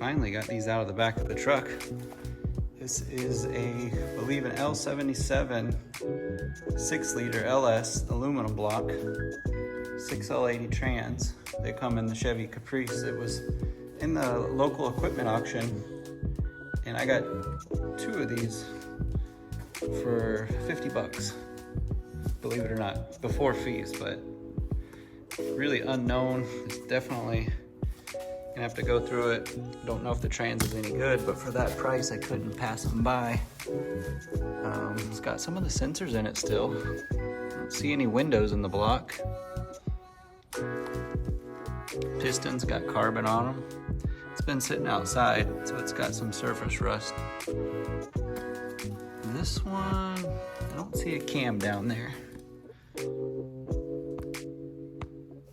finally got these out of the back of the truck. This is I believe an L77 6-liter LS aluminum block 6L80 trans. They come in the Chevy Caprice. It was in the local equipment auction, and I got 2 of these for 50 bucks. Believe it or not, before fees, but really unknown. It's definitely gonna have to go through it. Don't know if the trans is any good, but for that price, I couldn't pass them by. It's got some of the sensors in it still. Don't see any windows in the block. Pistons got carbon on them. It's been sitting outside, so it's got some surface rust. This one, I don't see a cam down there.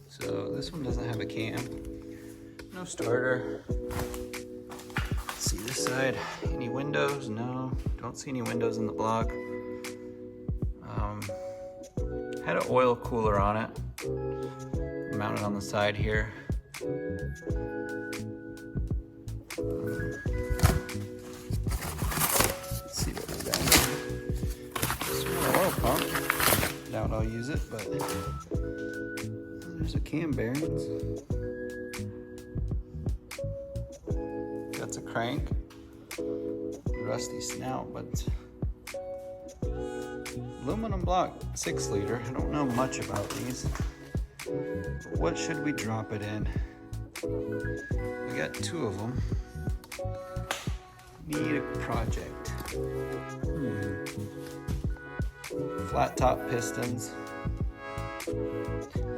So this one doesn't have a cam. No starter. Let's see this side. Any windows? No. Don't see any windows in the block. Had an oil cooler on it. Mounted on the side here. Let's see what we got here. Small oil pump. Doubt I'll use it, but there's a cam bearings. That's a crank. Rusty snout, but aluminum block 6-liter. I don't know much about these. But what should we drop it in? We got 2 of them. Need a project. Flat top pistons.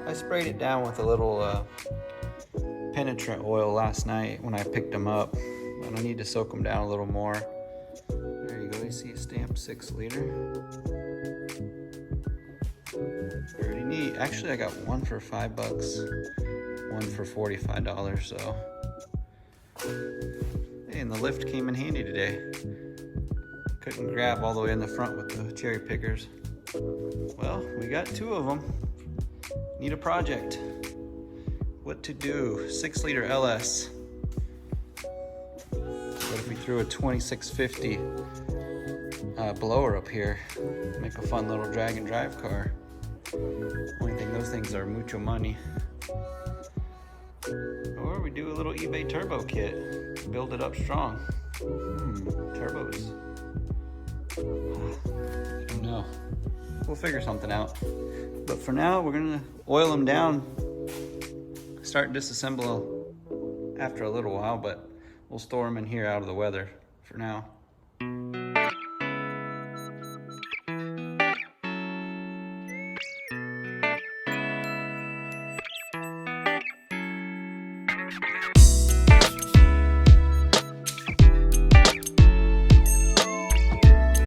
I sprayed it down with a little penetrant oil last night when I picked them up, but I need to soak them down a little more. There you go, you see a stamp 6-liter. Pretty neat. Actually, I got one for $5, one for $45, so. Hey, and the lift came in handy today. Couldn't grab all the way in the front with the cherry pickers. Well, we got 2 of them. Need a project. What to do? 6-liter LS. What if we threw a 2650 blower up here? Make a fun little drag and drive car. Only thing, those things are mucho money. Or we do a little eBay turbo kit. Build it up strong. Turbos. I don't know. We'll figure something out. But for now, we're gonna oil them down. Start disassemble after a little while, but we'll store them in here out of the weather for now.